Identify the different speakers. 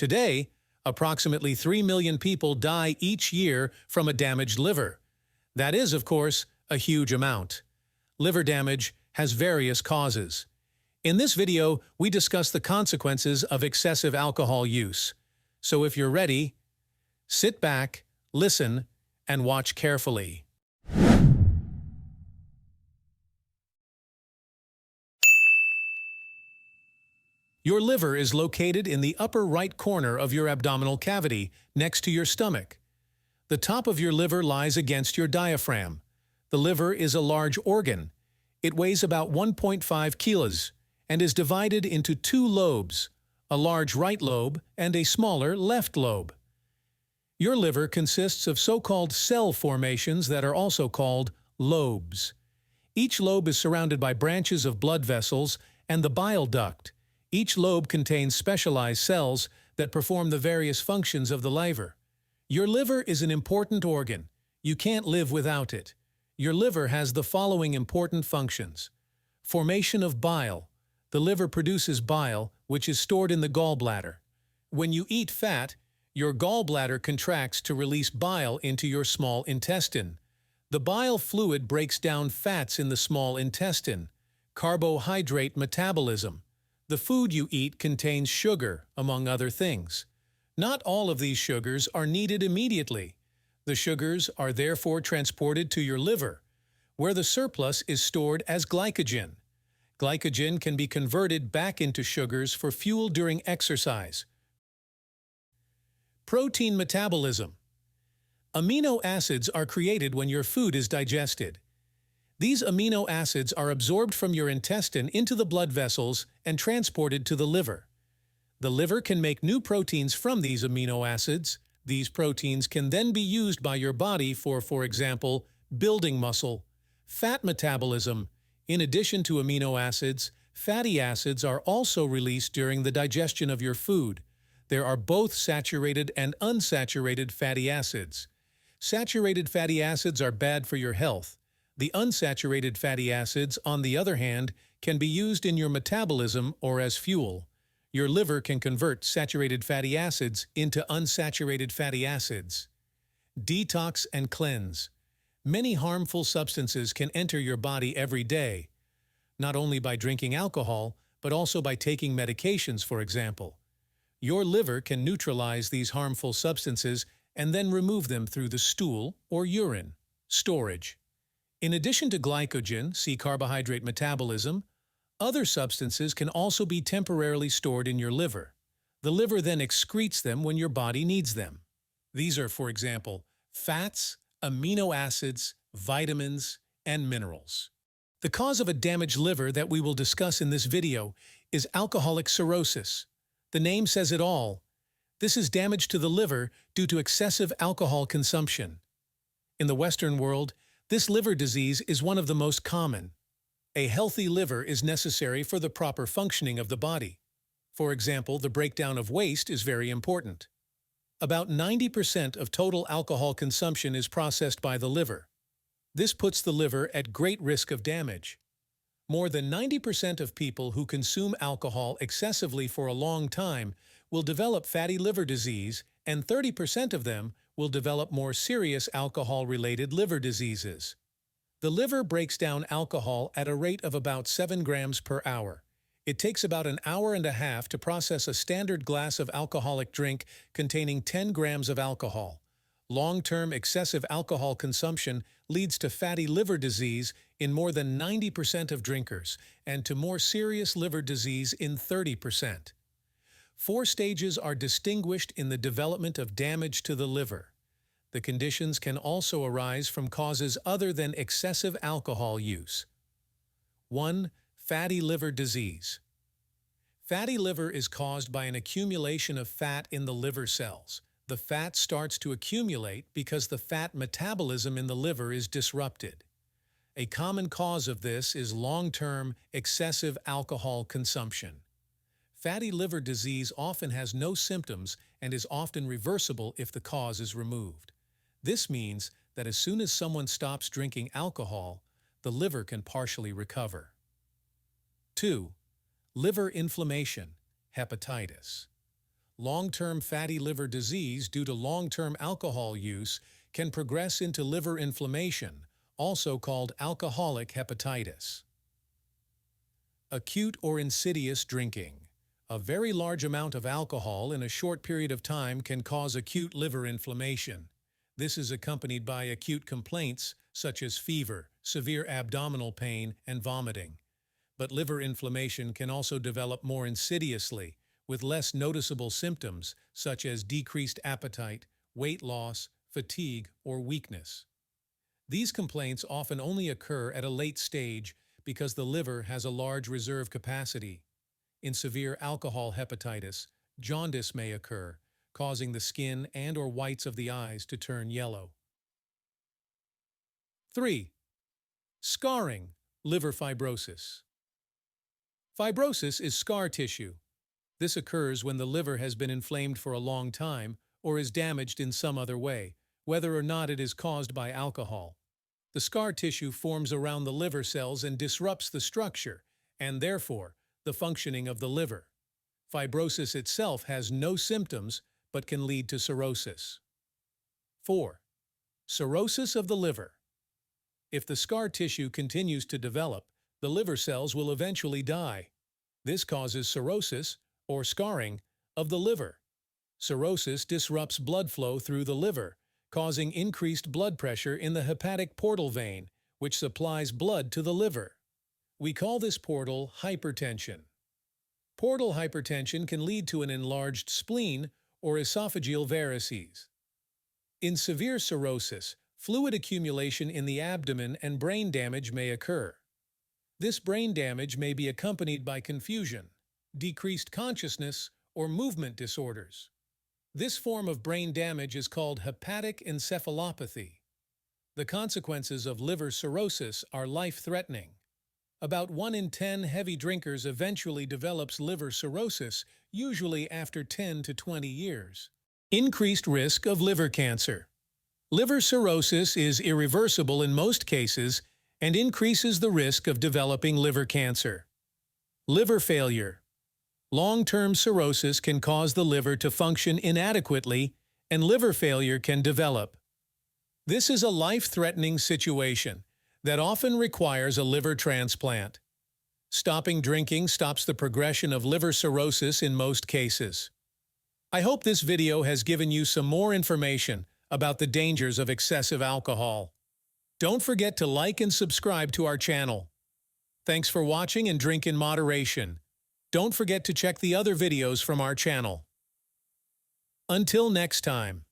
Speaker 1: Today, approximately 3 million people die each year from a damaged liver. That is, of course, a huge amount. Liver damage has various causes. In this video, we discuss the consequences of excessive alcohol use. So if you're ready, sit back, listen, and watch carefully. Your liver is located in the upper right corner of your abdominal cavity, next to your stomach. The top of your liver lies against your diaphragm. The liver is a large organ. It weighs about 1.5 kilos and is divided into two lobes, a large right lobe and a smaller left lobe. Your liver consists of so-called cell formations that are also called lobes. Each lobe is surrounded by branches of blood vessels and the bile duct. Each lobe contains specialized cells that perform the various functions of the liver. Your liver is an important organ. You can't live without it. Your liver has the following important functions. Formation of bile. The liver produces bile, which is stored in the gallbladder. When you eat fat, your gallbladder contracts to release bile into your small intestine. The bile fluid breaks down fats in the small intestine. Carbohydrate metabolism. The food you eat contains sugar, among other things. Not all of these sugars are needed immediately. The sugars are therefore transported to your liver, where the surplus is stored as glycogen. Glycogen can be converted back into sugars for fuel during exercise. Protein metabolism. Amino acids are created when your food is digested. These amino acids are absorbed from your intestine into the blood vessels and transported to the liver. The liver can make new proteins from these amino acids. These proteins can then be used by your body for example, building muscle. Fat metabolism. In addition to amino acids, fatty acids are also released during the digestion of your food. There are both saturated and unsaturated fatty acids. Saturated fatty acids are bad for your health. The unsaturated fatty acids, on the other hand, can be used in your metabolism or as fuel. Your liver can convert saturated fatty acids into unsaturated fatty acids. Detox and cleanse. Many harmful substances can enter your body every day, not only by drinking alcohol, but also by taking medications, for example. Your liver can neutralize these harmful substances and then remove them through the stool or urine. Storage. In addition to glycogen, see carbohydrate metabolism, other substances can also be temporarily stored in your liver. The liver then excretes them when your body needs them. These are, for example, fats, amino acids, vitamins, and minerals. The cause of a damaged liver that we will discuss in this video is alcoholic cirrhosis. The name says it all. This is damage to the liver due to excessive alcohol consumption. In the Western world, this liver disease is one of the most common. A healthy liver is necessary for the proper functioning of the body. For example, the breakdown of waste is very important. About 90% of total alcohol consumption is processed by the liver. This puts the liver at great risk of damage. More than 90% of people who consume alcohol excessively for a long time will develop fatty liver disease, and 30% of them will develop more serious alcohol-related liver diseases. The liver breaks down alcohol at a rate of about 7 grams per hour. It takes about an hour and a half to process a standard glass of alcoholic drink containing 10 grams of alcohol. Long-term excessive alcohol consumption leads to fatty liver disease in more than 90% of drinkers and to more serious liver disease in 30%. 4 stages are distinguished in the development of damage to the liver. The conditions can also arise from causes other than excessive alcohol use. 1. Fatty liver disease. Fatty liver is caused by an accumulation of fat in the liver cells. The fat starts to accumulate because the fat metabolism in the liver is disrupted. A common cause of this is long-term excessive alcohol consumption. Fatty liver disease often has no symptoms and is often reversible if the cause is removed. This means that as soon as someone stops drinking alcohol, the liver can partially recover. 2. Liver inflammation, hepatitis. Long-term fatty liver disease due to long-term alcohol use can progress into liver inflammation, also called alcoholic hepatitis. Acute or insidious drinking. A very large amount of alcohol in a short period of time can cause acute liver inflammation. This is accompanied by acute complaints such as fever, severe abdominal pain, and vomiting. But liver inflammation can also develop more insidiously, with less noticeable symptoms such as decreased appetite, weight loss, fatigue, or weakness. These complaints often only occur at a late stage because the liver has a large reserve capacity. In severe alcohol hepatitis, jaundice may occur, causing the skin and/or whites of the eyes to turn yellow. 3. Scarring, liver fibrosis. Fibrosis is scar tissue. This occurs when the liver has been inflamed for a long time or is damaged in some other way, whether or not it is caused by alcohol. The scar tissue forms around the liver cells and disrupts the structure, and therefore, the functioning of the liver. Fibrosis itself has no symptoms but can lead to cirrhosis. 4. Cirrhosis of the liver. If the scar tissue continues to develop, the liver cells will eventually die. This causes cirrhosis, or scarring, of the liver. Cirrhosis disrupts blood flow through the liver, causing increased blood pressure in the hepatic portal vein, which supplies blood to the liver. We call this portal hypertension. Portal hypertension can lead to an enlarged spleen or esophageal varices. In severe cirrhosis, fluid accumulation in the abdomen and brain damage may occur. This brain damage may be accompanied by confusion, decreased consciousness, or movement disorders. This form of brain damage is called hepatic encephalopathy. The consequences of liver cirrhosis are life-threatening. About 1 in 10 heavy drinkers eventually develops liver cirrhosis, usually after 10 to 20 years. Increased risk of liver cancer. Liver cirrhosis is irreversible in most cases and increases the risk of developing liver cancer. Liver failure. Long-term cirrhosis can cause the liver to function inadequately, and liver failure can develop. This is a life-threatening situation that often requires a liver transplant. Stopping drinking stops the progression of liver cirrhosis in most cases. I hope this video has given you some more information about the dangers of excessive alcohol. Don't forget to like and subscribe to our channel. Thanks for watching and drink in moderation. Don't forget to check the other videos from our channel. Until next time.